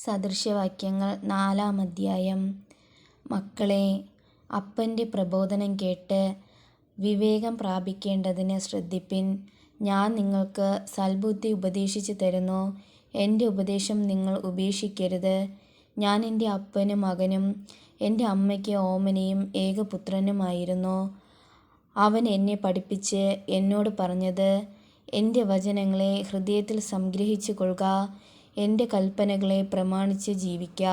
സദൃശവാക്യങ്ങൾ 4-ാം അധ്യായം. മക്കളെ, അപ്പൻ്റെ പ്രബോധനം കേട്ട് വിവേകം പ്രാപിക്കേണ്ടതിന് ശ്രദ്ധിപ്പിൻ. ഞാൻ നിങ്ങൾക്ക് സൽബുദ്ധി ഉപദേശിച്ചു തരുന്നു. എൻ്റെ ഉപദേശം നിങ്ങൾ ഉപേക്ഷിക്കരുത്. ഞാൻ എൻ്റെ അപ്പന് മകനും എൻ്റെ അമ്മയ്ക്ക് ഓമനയും ഏകപുത്രനുമായിരുന്നു. അവൻ എന്നെ പഠിപ്പിച്ച് എന്നോട് പറഞ്ഞത്, എൻ്റെ വചനങ്ങളെ ഹൃദയത്തിൽ സംഗ്രഹിച്ചു കൊള്ളുക. എൻ്റെ കൽപ്പനകളെ പ്രമാണിച്ച് ജീവിക്ക.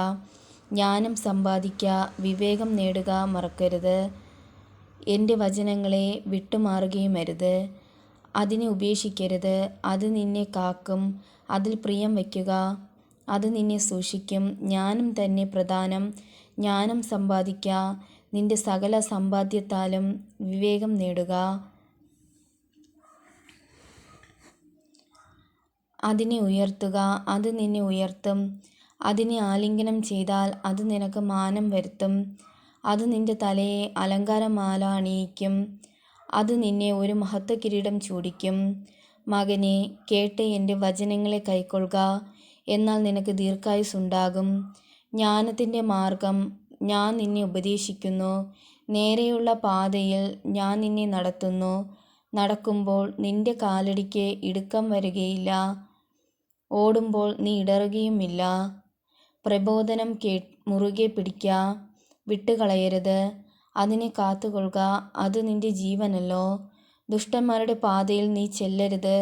ജ്ഞാനം സമ്പാദിക്ക, വിവേകം നേടുക മറക്കരുത്. എൻ്റെ വചനങ്ങളെ വിട്ടുമാറുകയുമരുത്. അതിനെ ഉപേക്ഷിക്കരുത്. അത് നിന്നെ കാക്കും. അതിൽ പ്രിയം വയ്ക്കുക. അത് നിന്നെ സൂക്ഷിക്കും. ജ്ഞാനം തന്നെ പ്രധാനം. ജ്ഞാനം സമ്പാദിക്ക. നിന്റെ സകല സമ്പാദ്യത്താലും വിവേകം നേടുക. അതിനെ ഉയർത്തുക. അത് നിന്നെ ഉയർത്തും. അതിനെ ആലിംഗനം ചെയ്താൽ അത് നിനക്ക് മാനം വരുത്തും. അത് നിന്റെ തലയെ അലങ്കാരമാല അണിയിക്കും. അത് നിന്നെ ഒരു മഹത്വകിരീടം ചൂടിക്കും. മകനെ, കേട്ട് എൻ്റെ വചനങ്ങളെ കൈക്കൊള്ളുക. എന്നാൽ നിനക്ക് ദീർഘായുസ്സുണ്ടാകും. ജ്ഞാനത്തിൻ്റെ മാർഗം ഞാൻ നിന്നെ ഉപദേശിക്കുന്നു. നേരെയുള്ള പാതയിൽ ഞാൻ നിന്നെ നടത്തുന്നു. നടക്കുമ്പോൾ നിന്റെ കാലടിക്ക് ഇടുക്കം വരുകയില്ല. ഓടുമ്പോൾ നീ ഇടറുകയുമില്ല. പ്രബോധനം മുറുകെ പിടിക്ക, വിട്ടുകളയരുത്. അതിനെ കാത്തുകൊള്ളുക. അത് നിന്റെ ജീവനല്ലോ. ദുഷ്ടന്മാരുടെ പാതയിൽ നീ ചെല്ലരുത്.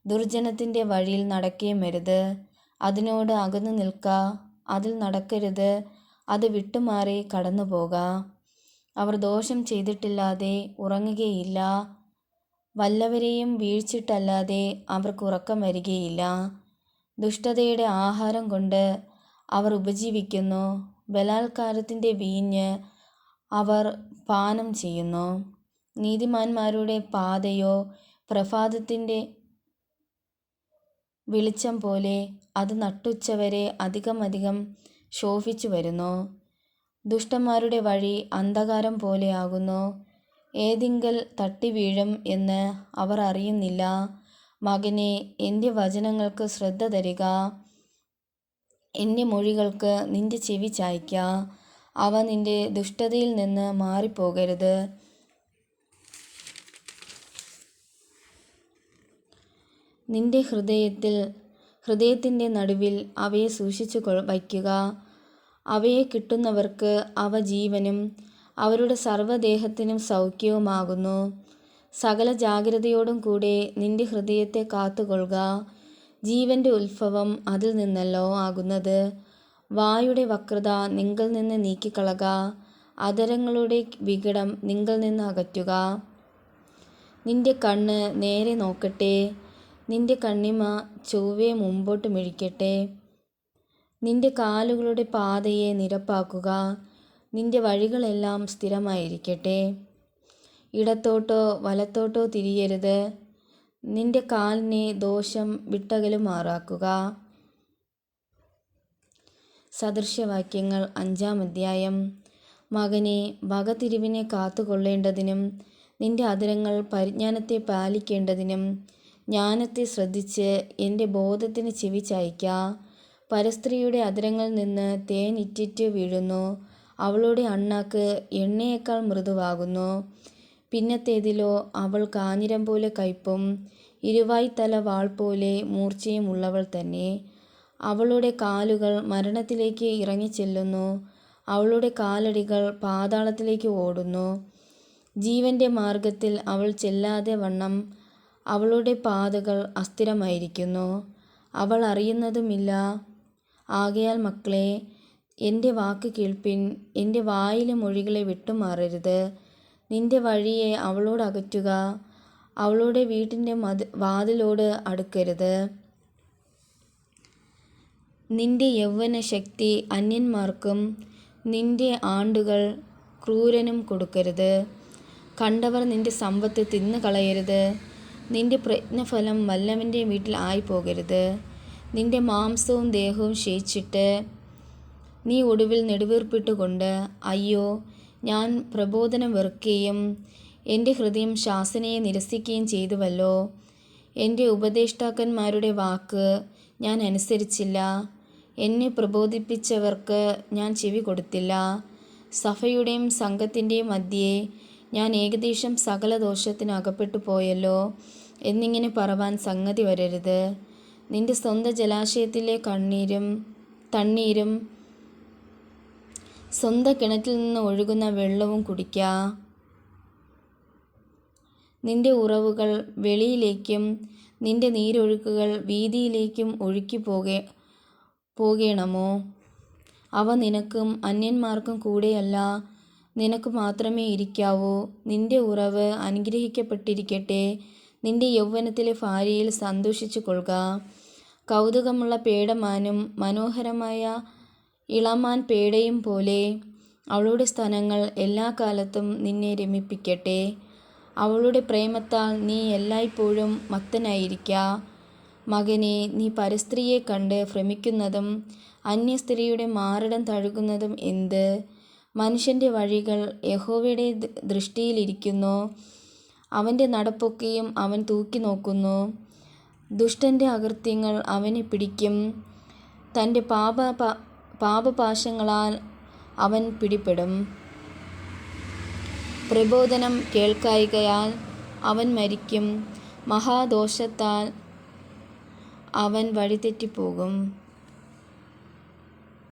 ദുർജനത്തിൻ്റെ വഴിയിൽ നടക്കുകയുമരുത്. അതിനോട് അകന്നു നിൽക്ക. അതിൽ നടക്കരുത്. അത് വിട്ടുമാറി കടന്നുപോക. അവർ ദോഷം ചെയ്തിട്ടില്ലാതെ ഉറങ്ങുകയില്ല. വല്ലവരെയും വീഴ്ചിട്ടല്ലാതെ അവർക്ക് ഉറക്കം വരികയില്ല. ദുഷ്ടതയുടെ ആഹാരം കൊണ്ട് അവർ ഉപജീവിക്കുന്നു. ബലാത്കാരത്തിൻ്റെ വീഞ്ഞ് അവർ പാനം ചെയ്യുന്നു. നീതിമാന്മാരുടെ പാതയോ പ്രഭാതത്തിൻ്റെ വെളിച്ചം പോലെ. അത് നട്ടുച്ചവരെ അധികം ശോഭിച്ചു വരുന്നു. ദുഷ്ടന്മാരുടെ വഴി അന്ധകാരം പോലെയാകുന്നു. ഏതിങ്കൽ തട്ടി വീഴും എന്ന് അവർ അറിയുന്നില്ല. മകനെ, എൻ്റെ വചനങ്ങൾക്ക് ശ്രദ്ധ തരിക. എൻ്റെ മൊഴികൾക്ക് നിന്റെ ചെവി ചായ്ക്ക. അവ നിന്റെ ദുഷ്ടതയിൽ നിന്ന് മാറിപ്പോകരുത്. നിന്റെ ഹൃദയത്തിൻ്റെ നടുവിൽ അവയെ സൂക്ഷിച്ചു വയ്ക്കുക. അവയെ കിട്ടുന്നവർക്ക് അവ ജീവനും അവരുടെ സർവ്വദേഹത്തിനും സൗഖ്യവുമാകുന്നു. സകല ജാഗ്രതയോടും കൂടെ നിന്റെ ഹൃദയത്തെ കാത്തുകൊള്ളുക. ജീവൻ്റെ ഉത്ഭവം അതിൽ നിന്നല്ലോ ആകുന്നത്. വായുടെ വക്രത നിങ്കൽ നിന്ന് നീക്കിക്കളക. അധരങ്ങളുടെ വികടം നിങ്കൽ നിന്ന് അകറ്റുക. നിന്റെ കണ്ണ് നേരെ നോക്കട്ടെ. നിന്റെ കണ്ണിമ ചൊവ്വേ മുമ്പോട്ട് മിഴിക്കട്ടെ. നിന്റെ കാലുകളുടെ പാതയെ നിരപ്പാക്കുക. നിന്റെ വഴികളെല്ലാം സ്ഥിരമായിരിക്കട്ടെ. ഇടത്തോട്ടോ വലത്തോട്ടോ തിരിയരുത്. നിന്റെ കാലിനെ ദോഷം വിട്ടകലുമാറാക്കുക. സദൃശവാക്യങ്ങൾ 5-ാം അധ്യായം. മകനെ, വകതിരിവിനെ കാത്തുകൊള്ളേണ്ടതിനും നിന്റെ അധരങ്ങൾ പരിജ്ഞാനത്തെ പാലിക്കേണ്ടതിനും ജ്ഞാനത്തെ ശ്രദ്ധിച്ച് എൻ്റെ ബോധത്തിന് ചെവി ചായ്ക്ക. പരസ്ത്രീയുടെ അധരങ്ങളിൽ നിന്ന് തേൻ ഇറ്റിറ്റ് വീഴുന്നു. അവളുടെ അണ്ണാക്ക് എണ്ണയേക്കാൾ മൃദുവാകുന്നു. പിന്നത്തേതിലോ അവൾ കാഞ്ഞിരം പോലെ കയ്പും ഇരുവായ്ത്തല വാൾ പോലെ മൂർച്ചയും ഉള്ളവൾ തന്നെ. അവളുടെ കാലുകൾ മരണത്തിലേക്ക് ഇറങ്ങിച്ചെല്ലുന്നു. അവളുടെ കാലടികൾ പാതാളത്തിലേക്ക് ഓടുന്നു. ജീവൻ്റെ മാർഗത്തിൽ അവൾ ചെല്ലാതെ വണ്ണം അവളുടെ പാതകൾ അസ്ഥിരമായിരിക്കുന്നു. അവൾ അറിയുന്നതുമില്ല. ആകയാൽ മക്കളെ, എൻ്റെ വാക്ക് കേൾപ്പിൻ. എൻ്റെ വായിലെ മൊഴികളെ വിട്ടുമാറരുത്. നിന്റെ വഴിയെ അവളോട് അകറ്റുക. അവളുടെ വീട്ടിൻ്റെ വാതിലോട് അടുക്കരുത്. നിന്റെ യൗവനശക്തി അന്യന്മാർക്കും നിന്റെ ആണ്ടുകൾ ക്രൂരനും കൊടുക്കരുത്. കണ്ടവർ നിന്റെ സമ്പത്ത് തിന്നു കളയരുത്. നിന്റെ പ്രയത്നഫലം വല്ലവൻ്റെ വീട്ടിൽ ആയിപ്പോകരുത്. നിന്റെ മാംസവും ദേഹവും ക്ഷയിച്ചിട്ട് നീ ഒടുവിൽ നെടുവീർപ്പിട്ടുകൊണ്ട്, അയ്യോ, ഞാൻ പ്രബോധനം വെറുക്കുകയും എൻ്റെ ഹൃദയം ശാസനയെ നിരസിക്കുകയും ചെയ്തുവല്ലോ. എൻ്റെ ഉപദേഷ്ടാക്കന്മാരുടെ വാക്ക് ഞാൻ അനുസരിച്ചില്ല. എന്നെ പ്രബോധിപ്പിച്ചവർക്ക് ഞാൻ ചെവി കൊടുത്തില്ല. സഭയുടെയും സംഘത്തിൻ്റെയും മധ്യേ ഞാൻ ഏകദേശം സകല ദോഷത്തിന് അകപ്പെട്ടു പോയല്ലോ എന്നിങ്ങനെ പറവാൻ സംഗതി വരരുത്. നിന്റെ സ്വന്തം ജലാശയത്തിലെ തണ്ണീരും സ്വന്തം കിണറ്റിൽ നിന്ന് ഒഴുകുന്ന വെള്ളവും കുടിക്ക. നിന്റെ ഉറവുകൾ വെളിയിലേക്കും നിന്റെ നീരൊഴുക്കുകൾ വീതിയിലേക്കും ഒഴുക്കി പോകേണമോ? അവ നിനക്കും അന്യന്മാർക്കും കൂടെയല്ല, നിനക്ക് മാത്രമേ ഇരിക്കാവൂ. നിന്റെ ഉറവ് അനുഗ്രഹിക്കപ്പെട്ടിരിക്കട്ടെ. നിന്റെ യൗവനത്തിലെ ഭാര്യയിൽ സന്തോഷിച്ചു കൊള്ളുക. കൗതുകമുള്ള പേടമാനും മനോഹരമായ ഇളമാൻ പേടയും പോലെ അവളുടെ സ്തനങ്ങൾ എല്ലാ കാലത്തും നിന്നെ രമിപ്പിക്കട്ടെ. അവളുടെ പ്രേമത്താൽ നീ എല്ലായ്പ്പോഴും മത്തനായിരിക്ക. മകനെ, നീ പരസ്ത്രീയെ കണ്ട് ഭ്രമിക്കുന്നതും അന്യസ്ത്രീയുടെ മാറിടം തഴുകുന്നതും എന്ത്? മനുഷ്യൻ്റെ വഴികൾ യഹോവയുടെ ദൃഷ്ടിയിലിരിക്കുന്നു, അവൻ്റെ നടപ്പൊക്കെയും അവൻ തൂക്കി നോക്കുന്നു. ദുഷ്ടൻ്റെ അകൃത്യങ്ങൾ അവനെ പിടിക്കും, തൻ്റെ പാപപാശങ്ങളാൽ അവൻ പിടിപ്പെടും. പ്രബോധനം കേൾക്കായ്കയാൽ അവൻ മരിക്കും, മഹാദോഷത്താൽ അവൻ വഴിതെറ്റിപ്പോകും.